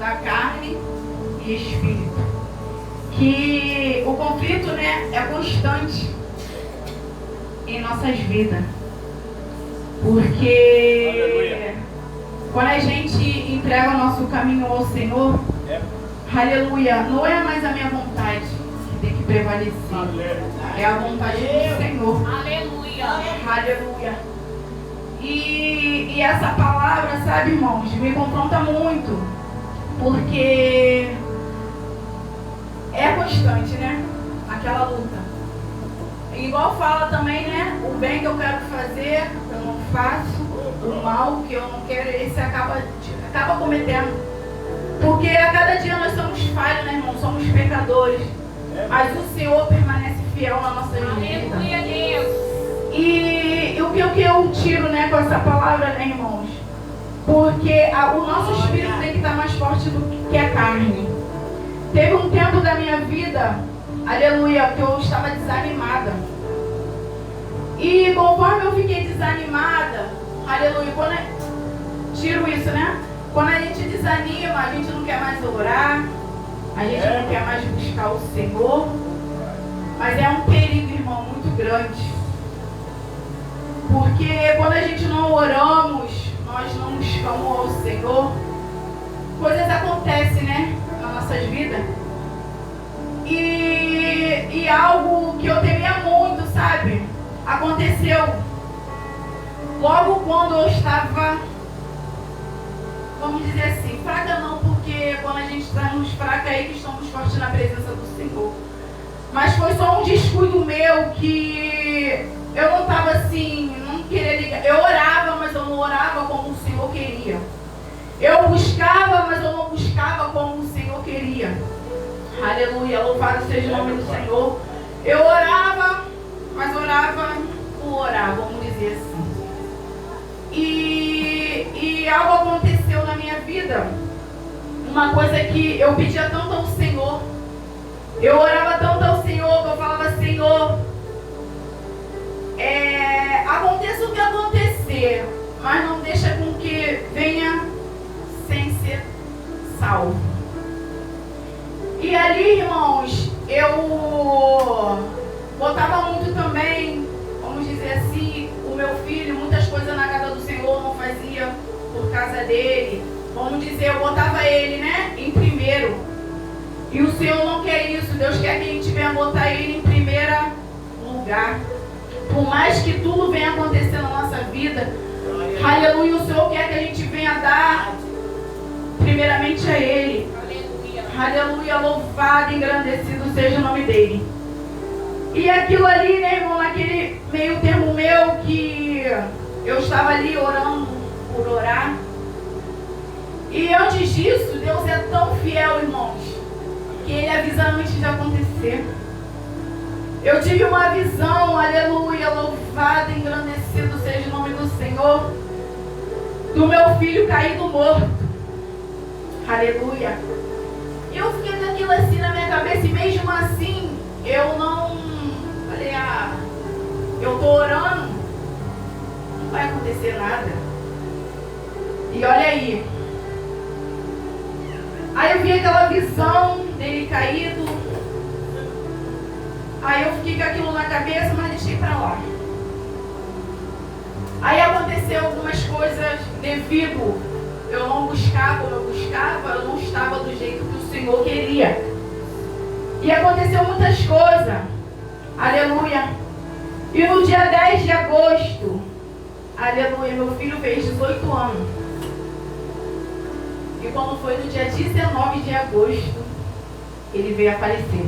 da carne e espírito. Que o conflito, né, é constante em nossas vidas. Porque quando a gente entrega o nosso caminho ao Senhor, aleluia, não é mais a minha vontade que tem que prevalecer. É a vontade do Senhor. Aleluia. Aleluia. E essa palavra, sabe, irmãos, me confronta muito. Porque é constante, né? Aquela luta. Igual fala também, né? O bem que eu quero fazer, eu não faço. O mal que eu não quero, esse acaba cometendo. Porque a cada dia nós somos falhos, né, irmão? Somos pecadores. Mas o Senhor permanece fiel na nossa vida. Aleluia, Deus. E o que eu tiro, né, com essa palavra, né, irmãos? Porque o nosso espírito tem que estar mais forte do que a carne. Teve um tempo da minha vida, aleluia, que eu estava desanimada. E conforme eu fiquei desanimada, aleluia, quando tiro isso, né? Quando a gente desanima, a gente não quer mais orar, a gente não quer mais buscar o Senhor. Mas é um perigo, irmão, muito grande. Porque quando a gente não oramos, nós não buscamos o Senhor, coisas acontecem, né, nas nossas vidas. E algo que eu temia muito, sabe, aconteceu logo quando eu estava, vamos dizer assim, fraca não, porque quando a gente está nos fraca aí que estamos fortes na presença do Senhor. Mas foi só um descuido meu que eu não estava assim, não queria ligar. Eu orava, mas eu não orava como o Senhor queria. Eu buscava, mas eu não buscava como o Senhor queria. Aleluia, louvado seja o nome do Senhor. Eu orava, mas orava por orar, vamos dizer assim. E algo aconteceu na minha vida. Uma coisa que eu pedia tanto ao Senhor. Eu orava tanto ao Senhor que eu falava, Senhor, aconteça o que acontecer, mas não deixa com que venha sem ser salvo. E ali, irmãos, eu botava muito também, vamos dizer assim, o meu filho, muitas coisas na casa do Senhor não fazia por causa dele. Vamos dizer, eu botava ele, né, em primeiro. E o Senhor não quer isso. Deus quer que a gente venha botar ele em primeiro lugar. Por mais que tudo venha acontecer na nossa vida, aleluia, o Senhor quer que a gente venha dar primeiramente a Ele. Aleluia, louvado e engrandecido seja o nome dele. E aquilo ali, né, irmão, naquele meio termo meu que eu estava ali orando por orar. E antes disso, Deus é tão fiel, irmãos, que Ele avisa antes de acontecer. Eu tive uma visão, aleluia, louvado e engrandecido seja o nome do Senhor, do meu filho caído morto. Aleluia. E eu fiquei com aquilo assim na minha cabeça, e mesmo assim, eu não falei, eu tô orando, não vai acontecer nada. E olha aí. Aí eu vi aquela visão dele caído. Aí eu fiquei com aquilo na cabeça, mas deixei pra lá. Aí aconteceu algumas coisas devido eu não buscar como eu buscava, eu não estava do jeito que o Senhor queria. E aconteceu muitas coisas. Aleluia. E no dia 10 de agosto, aleluia, meu filho fez 18 anos. E quando foi no dia 19 de agosto, ele veio a falecer.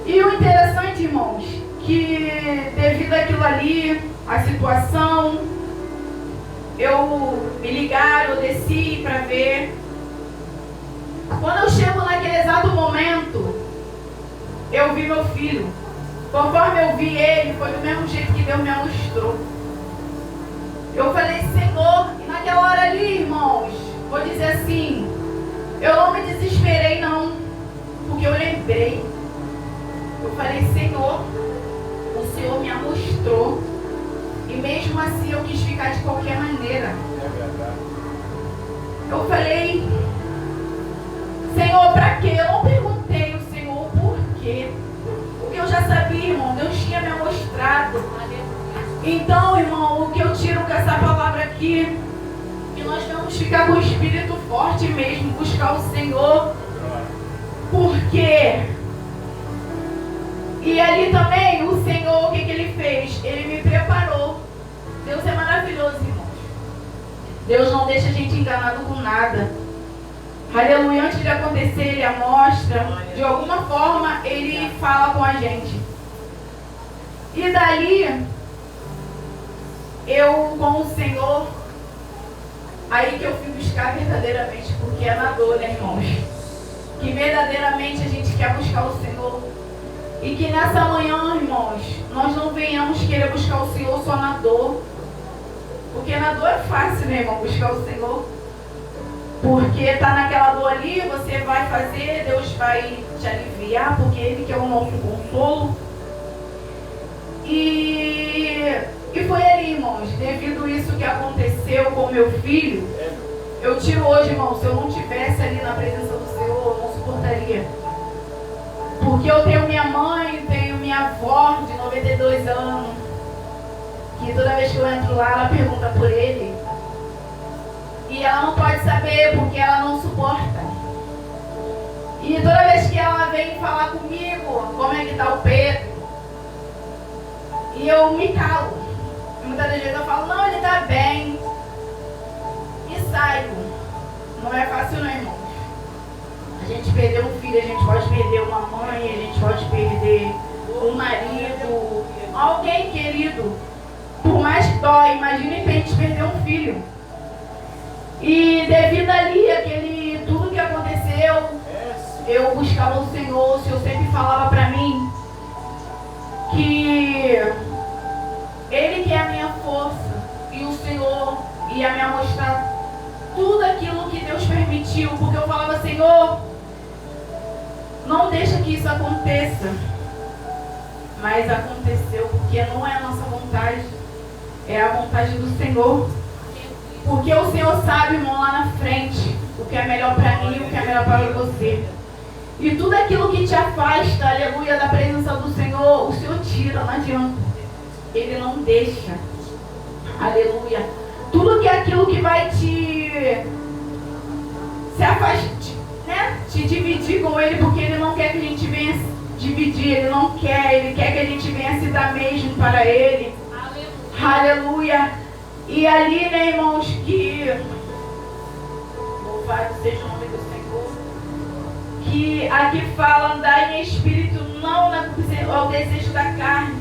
E o interessante, irmãos, que devido àquilo ali, a situação, me ligaram, eu desci para ver. Quando eu chego naquele exato momento, eu vi meu filho. Conforme eu vi ele, foi do mesmo jeito que Deus me mostrou. Eu falei, Senhor, e naquela hora ali, irmãos, vou dizer assim, eu não me desesperei não, porque eu lembrei. Eu falei, Senhor, o Senhor me mostrou, e mesmo assim eu quis ficar de qualquer maneira. Eu falei, Senhor, para quê? Eu não perguntei ao Senhor por quê. Porque eu já sabia, irmão, Deus tinha me mostrado. Então, irmão, o que eu tiro com essa palavra aqui, que nós vamos ficar com o espírito forte mesmo, buscar o Senhor. Por quê? E ali também, o Senhor, o que Ele fez? Ele me preparou. Deus é maravilhoso, irmãos. Deus não deixa a gente enganado com nada. Aleluia. Antes de acontecer, Ele mostra. De alguma forma, Ele fala com a gente. E dali, eu com o Senhor, aí que eu fui buscar verdadeiramente, porque é na dor, né, irmãos? Que verdadeiramente a gente quer buscar o Senhor. E que nessa manhã, irmãos, nós não venhamos querer buscar o Senhor só na dor. Porque na dor é fácil, né, irmão, buscar o Senhor. Porque tá naquela dor ali, você vai fazer, Deus vai te aliviar, porque Ele que é o nosso consolo. E foi ali, irmãos, devido a isso que aconteceu com meu filho, eu tiro hoje, irmão, se eu não estivesse ali na presença do Senhor, eu não suportaria. Porque eu tenho minha mãe, tenho minha avó de 92 anos, que toda vez que eu entro lá, ela pergunta por ele. E ela não pode saber, porque ela não suporta. E toda vez que ela vem falar comigo, como é que tá o Pedro, e eu me calo. E muitas das vezes eu falo, não, ele tá bem. E saio. Não é fácil não, irmãos. A gente perder um filho, a gente pode perder uma mãe, a gente pode perder um marido, alguém querido. Por mais que dói, imagine a gente perder um filho. E devido ali, tudo que aconteceu, eu buscava o Senhor. O Senhor sempre falava pra mim que Ele que é a minha força, e o Senhor ia me mostrar tudo aquilo que Deus permitiu, porque eu falava, Senhor, não deixa que isso aconteça. Mas aconteceu, porque não é a nossa vontade, é a vontade do Senhor. Porque o Senhor sabe, irmão, lá na frente, o que é melhor para mim e o que é melhor para você. E tudo aquilo que te afasta, aleluia, da presença do Senhor, o Senhor tira, não adianta. Ele não deixa. Aleluia. Tudo que é aquilo que vai te afastar, né? Te dividir com Ele, porque Ele não quer que a gente venha dividir, Ele não quer, Ele quer que a gente venha se dar mesmo para Ele. Aleluia. E ali, né, irmãos, que louvado seja o nome do Senhor, que aqui fala andar em espírito, não ao desejo da carne,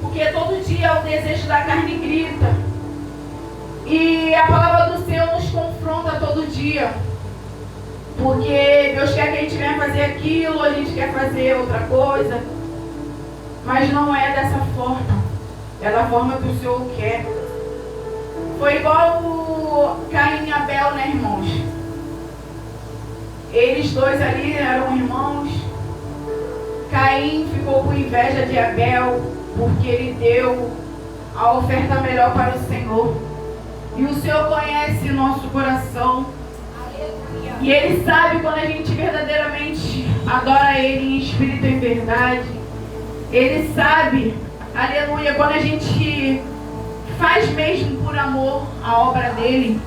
porque todo dia o desejo da carne grita. E a palavra do Senhor nos confronta todo dia, porque Deus quer que a gente venha fazer aquilo, a gente quer fazer outra coisa, mas não é dessa forma, é da forma que o Senhor quer. Foi igual o Caim e Abel, né, irmãos? Eles dois ali eram irmãos. Caim ficou com inveja de Abel, porque ele deu a oferta melhor para o Senhor. E o Senhor conhece o nosso coração. E Ele sabe quando a gente verdadeiramente adora Ele em espírito e em verdade. Ele sabe, aleluia, quando a gente faz mesmo por amor a obra dele.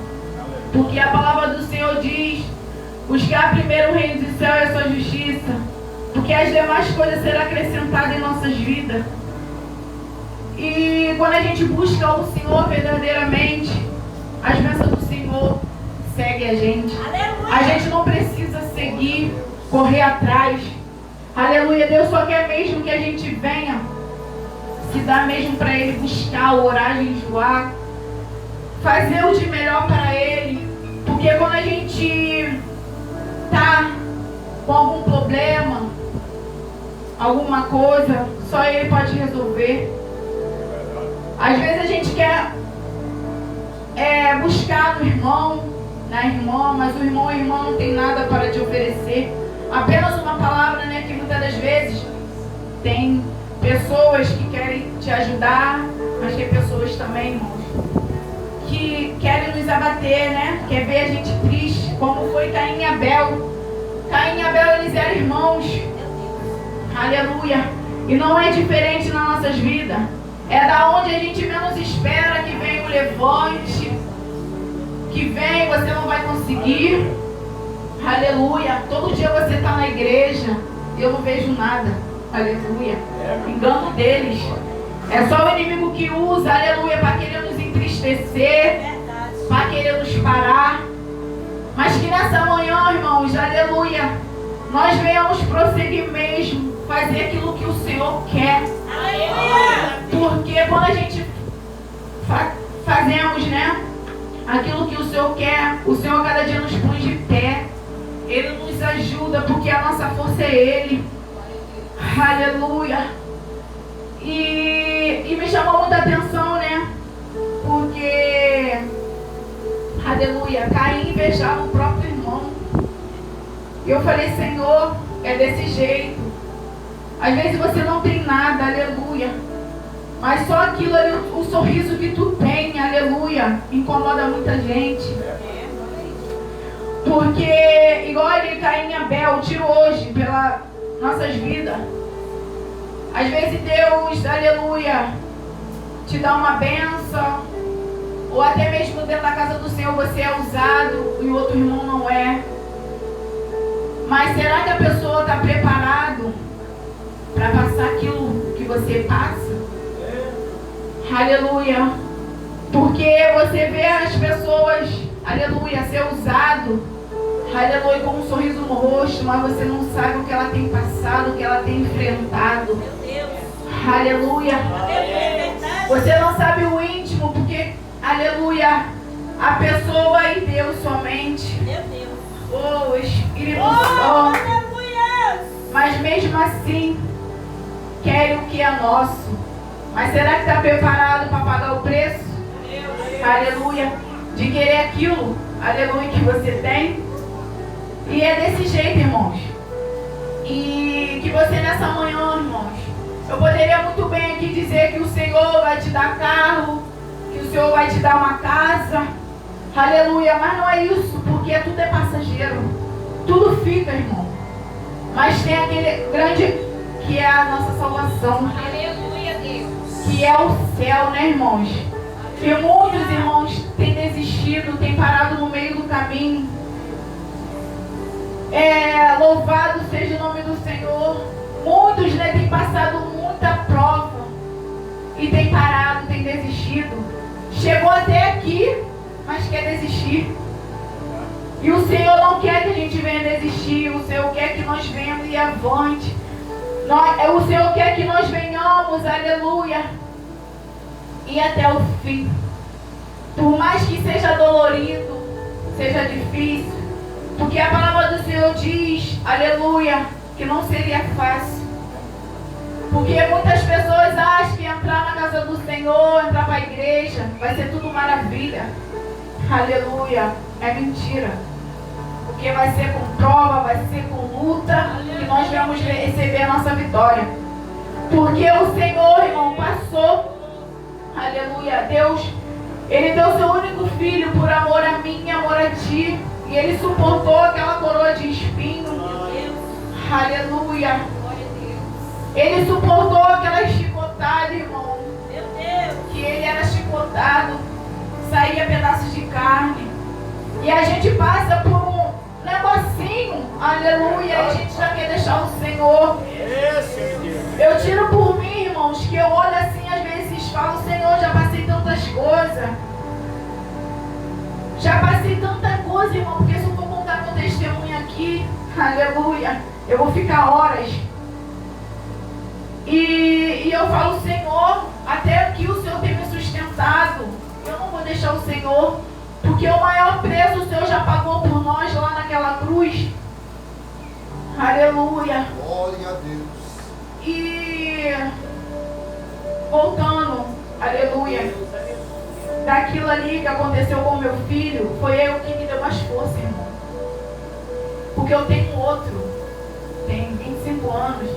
Porque a palavra do Senhor diz: buscar primeiro o reino do céu e a sua justiça, porque as demais coisas serão acrescentadas em nossas vidas. E quando a gente busca o Senhor verdadeiramente, as bênçãos do Senhor seguem a gente. Aleluia. A gente não precisa seguir, correr atrás. Aleluia. Deus só quer mesmo que a gente venha se dar mesmo para Ele, buscar, orar, jejuar, fazer o de melhor para Ele. Porque quando a gente tá com algum problema, alguma coisa, só Ele pode resolver. Às vezes a gente quer buscar no irmão, na irmã, mas o irmão e a irmã não tem nada para te oferecer. Apenas uma palavra, né, que muitas das vezes tem pessoas que querem te ajudar, mas tem pessoas também, irmãos, que querem nos abater, né? Quer ver a gente triste, como foi Caim e Abel. Caim e Aleluia. E não é diferente nas nossas vidas. É da onde a gente menos espera que vem o levante. Que vem, você não vai conseguir. Aleluia. Todo dia você está na igreja e eu não vejo nada. Aleluia. Engano deles. É só o inimigo que usa, aleluia, para querer nos entristecer, para querer nos parar. Mas que nessa manhã, irmãos, aleluia, nós venhamos prosseguir mesmo, fazer aquilo que o Senhor quer. Aleluia. Porque quando a gente fazemos, né, aquilo que o Senhor quer, o Senhor cada dia nos põe de pé. Ele nos ajuda, porque a nossa força é Ele. Aleluia. E me chamou muita atenção, né? Porque, aleluia, Caim invejava o próprio irmão. E eu falei, Senhor, é desse jeito. Às vezes você não tem nada, aleluia. Mas só aquilo ali, o sorriso que tu tem, aleluia, incomoda muita gente. Porque, igual ele, Caim e Abel, tiro hoje pelas nossas vidas. Às vezes Deus, aleluia, te dá uma bênção, ou até mesmo dentro da casa do Senhor você é usado e o outro irmão não é. Mas será que a pessoa está preparado para passar aquilo que você passa? Aleluia. Porque você vê as pessoas, aleluia, ser usado, aleluia, com um sorriso no rosto, mas você não sabe o que ela tem passado, o que ela tem enfrentado. Aleluia. Você não sabe o íntimo, porque, aleluia, a pessoa e Deus somente. Oh, Espírito Santo. Mas mesmo assim, quer o que é nosso. Mas será que está preparado para pagar o preço? Aleluia. De querer aquilo, aleluia, que você tem. E é desse jeito, irmãos. E que você nessa manhã, irmãos, eu poderia muito bem aqui dizer que o Senhor vai te dar carro, que o Senhor vai te dar uma casa, aleluia, mas não é isso, porque tudo é passageiro, tudo fica, irmão. Mas tem aquele grande que é a nossa salvação, aleluia, Deus, que é o céu, né, irmãos? Que muitos irmãos têm desistido, têm parado no meio do caminho. Louvado seja o nome do Senhor. Muitos, né, têm passado muita prova e têm parado, têm desistido. Chegou até aqui, mas quer desistir. E o Senhor não quer que a gente venha desistir. O Senhor quer que nós venhamos e avante. O Senhor quer que nós venhamos, aleluia, e até o fim. Por mais que seja dolorido, seja difícil, porque a palavra do Senhor diz, aleluia, que não seria fácil. Porque muitas pessoas acham que entrar na casa do Senhor, entrar para a igreja, vai ser tudo maravilha. Aleluia. É mentira. Porque vai ser com prova, vai ser com luta, que nós vamos receber a nossa vitória. Porque o Senhor, irmão, passou. Aleluia. Deus, Ele deu seu único filho por amor a mim e amor a ti. E Ele suportou aquela coroa de espinho. Aleluia. Ele suportou aquela chicotada, irmão. Que Ele era chicotado. Saía pedaços de carne. E a gente passa por um negocinho. Aleluia. E a gente já quer deixar o Senhor. Eu tiro por mim, irmãos, que eu olho assim, às vezes falo, Senhor, já passei tantas coisas. Já passei tanta coisa, irmão, porque se eu for contar meu testemunho aqui, aleluia, eu vou ficar horas. E eu falo, Senhor, até aqui o Senhor tem me sustentado. Eu não vou deixar o Senhor, porque o maior preço o Senhor já pagou por nós lá naquela cruz. Aleluia. Glória a Deus. E voltando, aleluia, daquilo ali que aconteceu com meu filho, foi eu que me deu mais força, irmão. Porque eu tenho outro, tem 25 anos.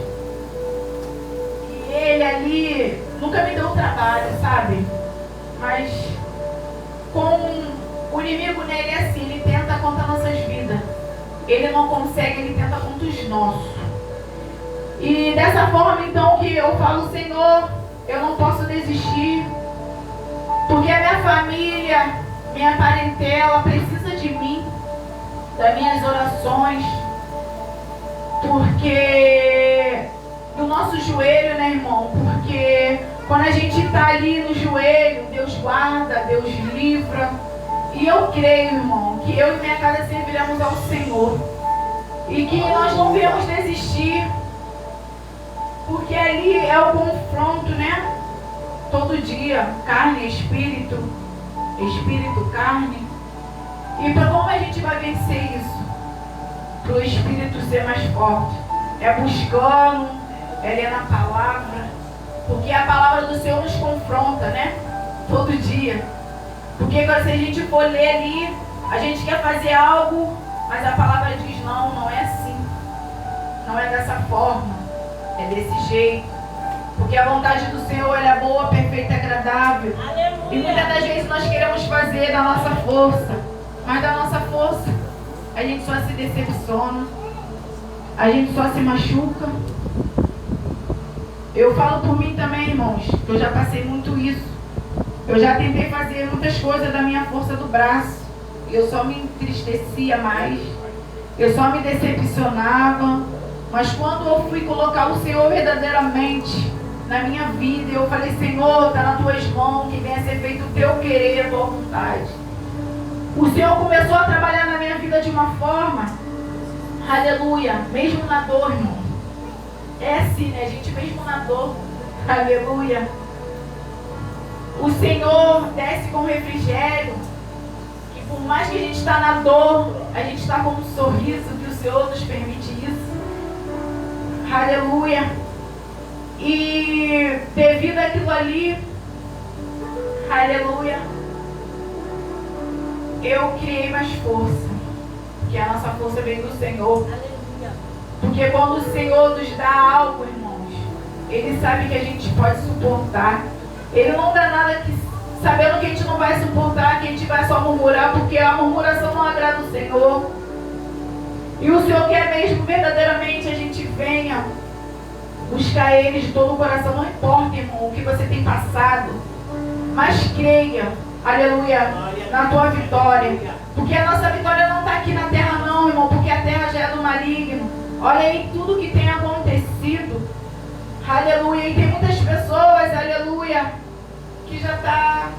E ele ali nunca me deu trabalho, sabe? Mas com o inimigo nele é assim, ele tenta contra nossas vidas. Ele não consegue, ele tenta contra os nossos. E dessa forma, então, que eu falo, Senhor, eu não posso desistir, porque a minha família, minha parentela precisa de mim, das minhas orações, porque do nosso joelho, né, irmão? Porque quando a gente está ali no joelho, Deus guarda, Deus livra. E eu creio, irmão, que eu e minha casa serviremos ao Senhor. E que nós não viemos desistir, porque ali é o confronto, né? Todo dia, carne, espírito, espírito, carne. E para como a gente vai vencer isso? Para o espírito ser mais forte. É buscando, é lendo a palavra. Porque a palavra do Senhor nos confronta, né? Todo dia. Porque se a gente for ler ali, a gente quer fazer algo, mas a palavra diz, não, não é assim. Não é dessa forma. É desse jeito. Porque a vontade do Senhor ela é boa, perfeita e agradável. Aleluia. E muitas das vezes nós queremos fazer da nossa força. Mas da nossa força, a gente só se decepciona. A gente só se machuca. Eu falo por mim também, irmãos, que eu já passei muito isso. Eu já tentei fazer muitas coisas da minha força do braço. Eu só me entristecia mais. Eu só me decepcionava. Mas quando eu fui colocar o Senhor verdadeiramente na minha vida, eu falei, Senhor, está nas tuas mãos, que venha ser feito o teu querer, a tua vontade. O Senhor começou a trabalhar na minha vida de uma forma, aleluia, mesmo na dor, irmão. É assim, né, gente, mesmo na dor, aleluia. O Senhor desce com refrigério, e por mais que a gente está na dor, a gente está com um sorriso, que o Senhor nos permite isso. Aleluia. E devido àquilo ali, aleluia, eu criei mais força. Porque a nossa força vem do Senhor. Aleluia. Porque quando o Senhor nos dá algo, irmãos, Ele sabe que a gente pode suportar. Ele não dá nada que, sabendo que a gente não vai suportar, que a gente vai só murmurar, porque a murmuração não agrada o Senhor. E o Senhor quer mesmo, verdadeiramente, a gente venha buscar Ele de todo o coração. Não importa, irmão, o que você tem passado, mas creia, aleluia, na tua vitória. Porque a nossa vitória não está aqui na terra não, irmão, porque a terra já é do maligno. Olha aí tudo que tem acontecido, aleluia. E tem muitas pessoas, aleluia, que já está,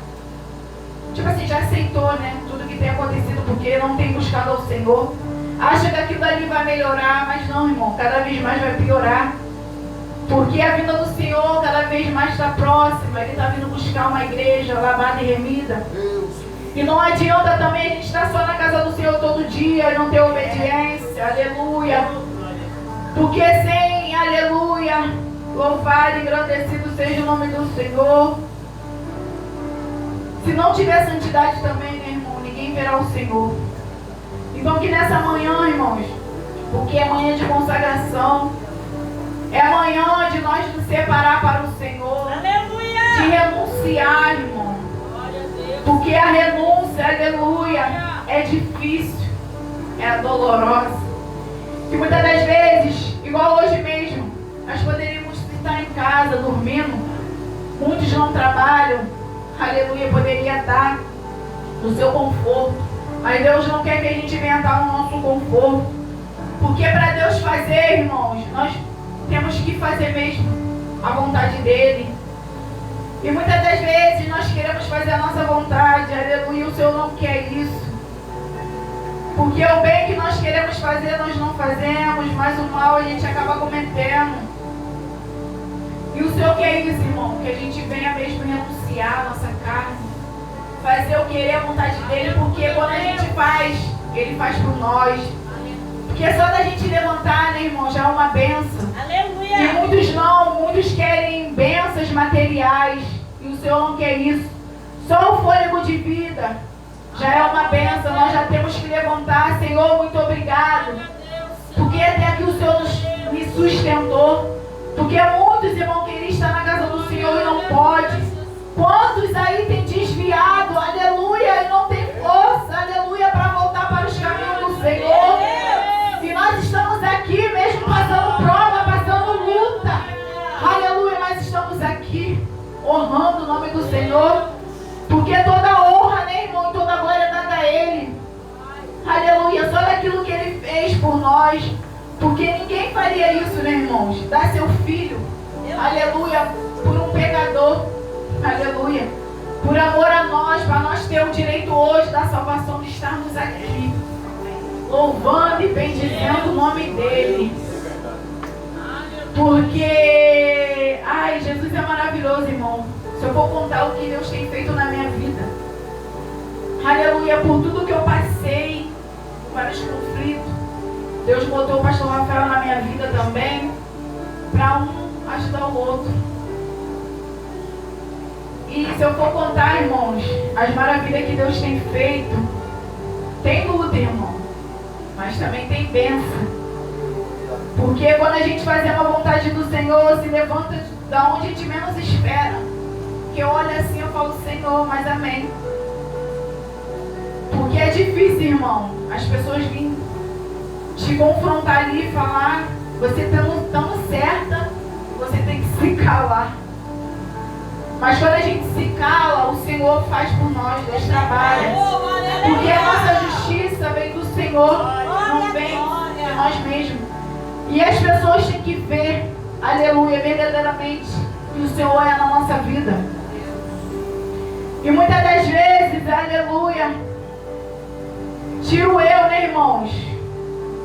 tipo assim, já aceitou, né, tudo que tem acontecido, porque não tem buscado ao Senhor. Acha que aquilo ali vai melhorar, mas não, irmão, cada vez mais vai piorar. Porque a vinda do Senhor cada vez mais está próxima. Ele está vindo buscar uma igreja lavada e remida. E não adianta também a gente estar só na casa do Senhor todo dia e não ter obediência. Aleluia. Porque sem, aleluia, louvado e engrandecido seja o nome do Senhor. Se não tiver santidade também, né, irmão, ninguém verá o Senhor. Então que nessa manhã, irmãos, porque é manhã de consagração, é amanhã de nós nos separar para o Senhor. Aleluia. De renunciar, irmão. Porque a renúncia, aleluia, é difícil, é dolorosa. E muitas das vezes, igual hoje mesmo, nós poderíamos estar em casa dormindo. Muitos não trabalham, aleluia, poderia estar no seu conforto. Mas Deus não quer que a gente venha estar no nosso conforto. Porque para Deus fazer, irmãos, nós temos que fazer mesmo a vontade dEle. E muitas das vezes nós queremos fazer a nossa vontade, aleluia, o Senhor não quer isso. Porque o bem que nós queremos fazer, nós não fazemos, mas o mal a gente acaba cometendo. E o Senhor quer isso, irmão, que a gente venha mesmo renunciar a nossa carne, fazer o querer, a vontade dEle, porque quando a gente faz, Ele faz por nós. Porque só da gente levantar, né, irmão, já é uma bênção. Aleluia. E muitos não, muitos querem bênçãos materiais. E o Senhor não quer isso. Só o fôlego de vida já é uma bênção. Nós já temos que levantar. Senhor, muito obrigado. Porque até aqui o Senhor me sustentou. Porque muitos, irmão, queriam estar na casa do Senhor e não pode. Quantos aí tem desviado, aleluia, e não tem força, aleluia, para voltar para os caminhos do Senhor. E nós estamos aqui mesmo passando prova, passando luta. Senhor. Porque toda honra, né, irmão, e toda glória é dada a Ele. Aleluia, só daquilo que Ele fez por nós. Porque ninguém faria isso, né, irmãos? Dar seu filho, aleluia, por um pecador, aleluia. Por amor a nós, para nós ter o direito hoje da salvação de estarmos aqui, louvando e bendizendo o nome dEle. Porque, ai, Jesus é maravilhoso, irmão. Se eu for contar o que Deus tem feito na minha vida, aleluia, por tudo que eu passei, vários conflitos, Deus botou o pastor Rafael na minha vida também, para um ajudar o outro. E se eu for contar, irmãos, as maravilhas que Deus tem feito, tem luta, irmão, mas também tem bênção. Porque quando a gente faz a vontade do Senhor, se levanta da onde a gente menos espera. Que eu olho assim, eu falo, Senhor, mas amém. Porque é difícil, irmão, as pessoas virem te confrontar ali e falar, você estando tão certa, você tem que se calar. Mas quando a gente se cala, o Senhor faz por nós, Deus trabalha. Porque a nossa justiça vem do Senhor, não vem de nós mesmos. E as pessoas têm que ver, aleluia, verdadeiramente, que o Senhor é na nossa vida. E muitas das vezes, aleluia, tiro eu, né, irmãos?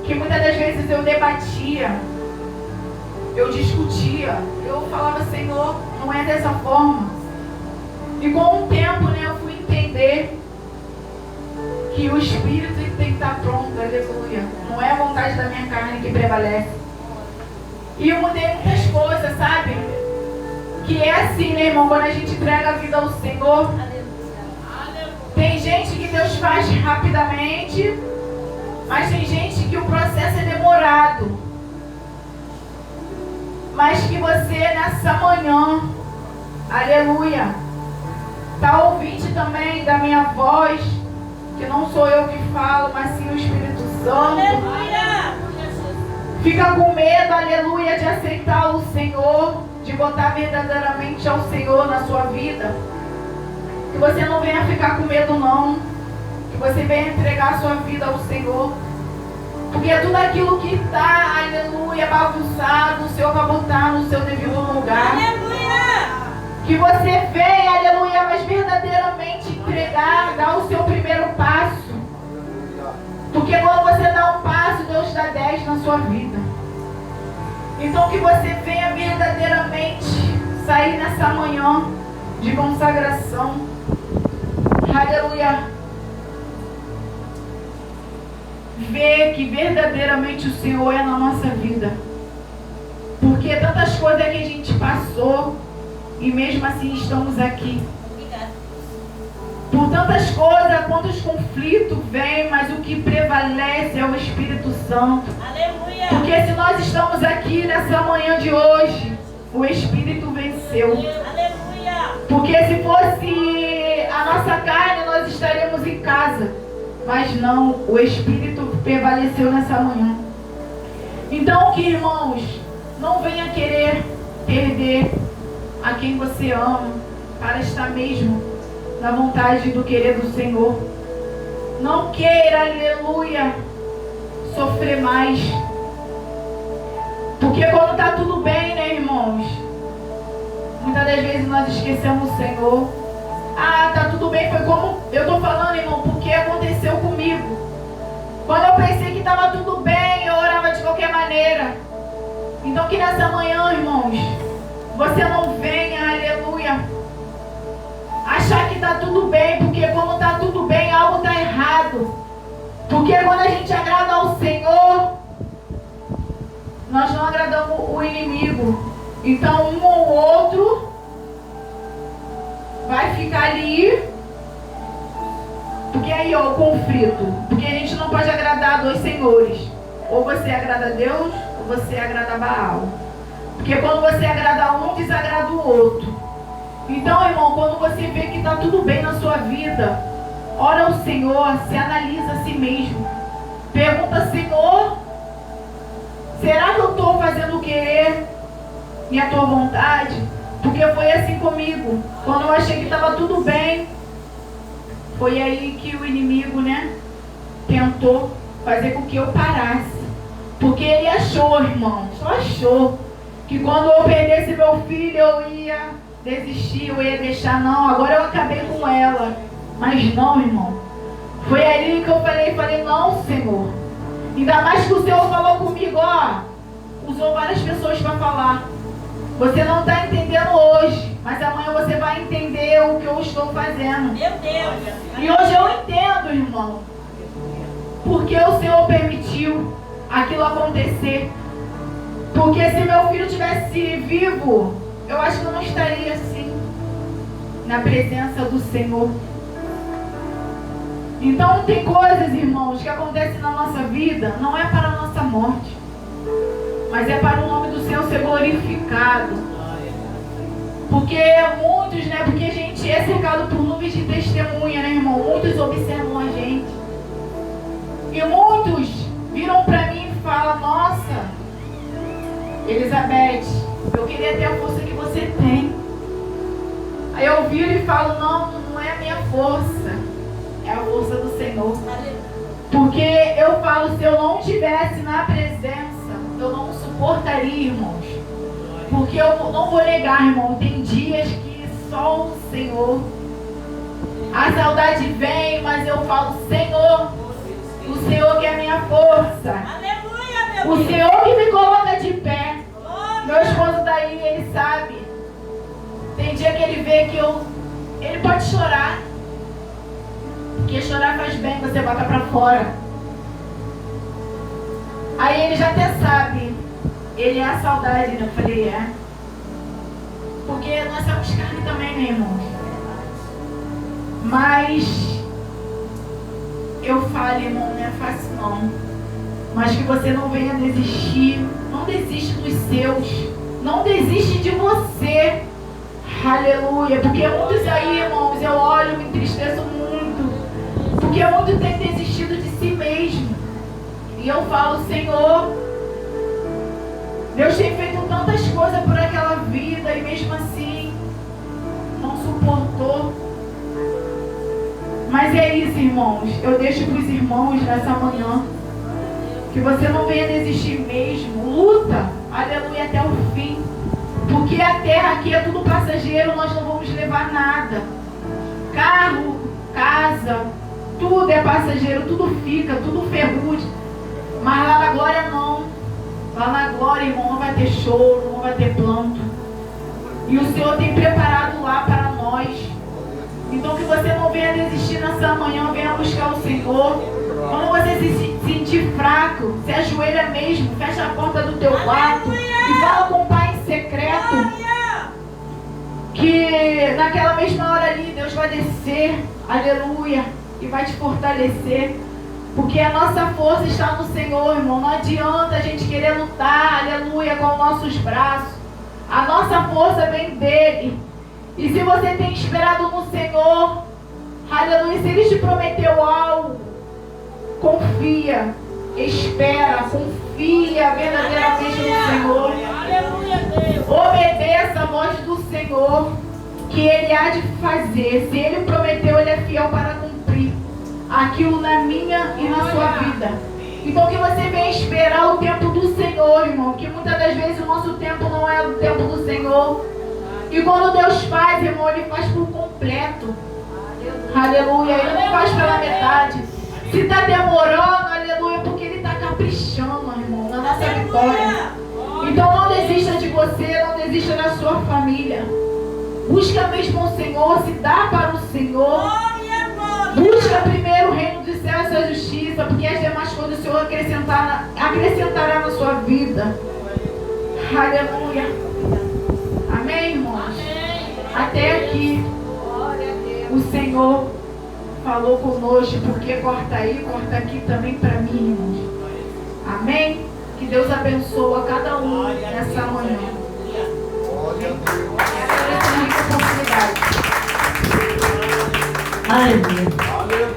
Que muitas das vezes eu debatia, eu discutia, eu falava, Senhor, não é dessa forma. E com o tempo, né, eu fui entender que o Espírito tem que estar pronto, aleluia. Não é a vontade da minha carne que prevalece. E eu mudei muitas coisas, sabe? Que é assim, né, irmão? Quando a gente entrega a vida ao Senhor, tem gente que Deus faz rapidamente, mas tem gente que o processo é demorado. Mas que você nessa manhã, aleluia, está ouvinte também da minha voz, que não sou eu que falo, mas sim o Espírito Santo. Aleluia. Fica com medo, aleluia, de aceitar o Senhor, de botar verdadeiramente ao Senhor na sua vida. Que você não venha ficar com medo, não. Que você venha entregar a sua vida ao Senhor. Porque tudo aquilo que está, aleluia, bagunçado, o Senhor vai botar no seu devido lugar. Aleluia. Que você venha, aleluia, mas verdadeiramente entregar, dar o seu primeiro passo. Porque quando você dá um passo, Deus dá 10 na sua vida. Então que você venha verdadeiramente sair nessa manhã de consagração. Aleluia. Ver que verdadeiramente o Senhor é na nossa vida. Porque tantas coisas que a gente passou e mesmo assim estamos aqui. Por tantas coisas, quantos conflitos vêm, mas o que prevalece é o Espírito Santo. Aleluia. Porque se nós estamos aqui nessa manhã de hoje, o Espírito venceu. Aleluia. Porque se fosse a nossa carne, nós estaríamos em casa. Mas não, o Espírito prevaleceu nessa manhã. Então, que irmãos, não venha querer perder a quem você ama para estar mesmo na vontade do querer do Senhor. Não queira, aleluia, sofrer mais. Porque quando está tudo bem, né, irmãos? Muitas das vezes nós esquecemos o Senhor. Ah, tá tudo bem, foi como eu estou falando, irmão, porque aconteceu comigo. Quando eu pensei que estava tudo bem, eu orava de qualquer maneira. Então que nessa manhã, irmãos, você não venha, aleluia, achar que está tudo bem, porque quando está tudo bem, algo está errado. Porque quando a gente agrada ao Senhor, nós não agradamos o inimigo. Então um ou outro vai ficar ali. Porque aí, ó, o conflito. Porque a gente não pode agradar dois senhores. Ou você agrada a Deus, ou você agrada a Baal. Porque quando você agrada um, desagrada o outro. Então, irmão, quando você vê que está tudo bem na sua vida, ora ao Senhor, se analisa a si mesmo. Pergunta, Senhor, será que eu estou fazendo o querer e a tua vontade? Porque foi assim comigo. Quando eu achei que estava tudo bem, foi aí que o inimigo, né, tentou fazer com que eu parasse. Porque ele achou, irmão, só achou, que quando eu perdesse meu filho eu ia desistir, eu ia deixar. Não, agora eu acabei com ela. Mas não, irmão. Foi ali que eu falei, não, Senhor. Ainda mais que o Senhor falou comigo, ó, usou várias pessoas para falar. Você não está entendendo hoje, mas amanhã você vai entender o que eu estou fazendo. Meu Deus. E hoje eu entendo, irmão. Porque o Senhor permitiu aquilo acontecer. Porque se meu filho tivesse vivo, eu acho que eu não estaria assim, na presença do Senhor. Então tem coisas, irmãos, que acontecem na nossa vida, não é para a nossa morte, mas é para o nome do Senhor ser glorificado. Porque muitos, né? Porque a gente é cercado por nuvens de testemunha, né, irmão? Muitos observam a gente. E muitos viram para mim e falam, nossa, Elizabeth, eu queria ter a força que você tem. Aí eu viro e falo, não é a minha força, é a força do Senhor. Porque eu falo, se eu não estivesse na presença, eu não suportaria, irmãos. Porque eu não vou negar, irmão, tem dias que só o Senhor. A saudade vem, mas eu falo, Senhor, o Senhor que é a minha força. Aleluia, meu Deus. O Senhor que me coloca de pé. Meu esposo daí, ele sabe. Tem dia que ele vê que ele pode chorar. Porque chorar faz bem, você bota pra fora. Aí ele já até sabe. Ele é a saudade, né? Eu falei, é. Porque nós somos carne também, né, irmãos? Mas eu falo, irmão, não é fácil não. Mas que você não venha desistir. Não desiste dos seus. Não desiste de você. Aleluia. Porque muitos aí, irmãos, eu olho e me entristeço muito. Porque muitos têm desistido de si mesmo. E eu falo, Senhor, Deus tem feito tantas coisas por aquela vida e mesmo assim não suportou. Mas é isso, irmãos. Eu deixo para os irmãos nessa manhã que você não venha desistir mesmo. Luta, aleluia, até o fim. Porque a terra aqui é tudo passageiro, nós não vamos levar nada. Carro, casa, tudo é passageiro, tudo fica, tudo ferrugem. Mas lá na glória não. Lá na glória, irmão, não vai ter choro, não vai ter planto. E o Senhor tem preparado lá para nós. Então que você não venha desistir nessa manhã, venha buscar o Senhor. Quando você se sentir fraco, se ajoelha mesmo, fecha a porta do teu quarto e fala com o Pai em secreto. Que naquela mesma hora ali Deus vai descer, aleluia, e vai te fortalecer. Porque a nossa força está no Senhor, irmão. Não adianta a gente querer lutar, aleluia, com os nossos braços. A nossa força vem dele. E se você tem esperado no Senhor, aleluia, se ele te prometeu algo, confia, espera, confia verdadeiramente no Senhor. Aleluia, Deus. Obedeça a voz do Senhor, que ele há de fazer. Se ele prometeu, ele é fiel para cumprir aquilo na minha e na sua vida. Então que você venha esperar o tempo do Senhor, irmão. Que muitas das vezes o nosso tempo não é o tempo do Senhor. E quando Deus faz, irmão, ele faz por completo. Aleluia. Ele não faz pela metade. Se está demorando, aleluia, porque ele está caprichando, irmão, na nossa vitória. Então não desista de você, não desista da sua família. Busca mesmo o Senhor, se dá para o Senhor. Busca primeiro o reino dos céus e a sua justiça, porque as demais coisas o Senhor acrescentará na sua vida. Aleluia. Amém, irmãos? Amém. Até aqui o Senhor falou conosco, porque corta aí, corta aqui também para mim, irmãos. Amém? Que Deus abençoe a cada um nessa manhã. Essa é a oportunidade. Aleluia.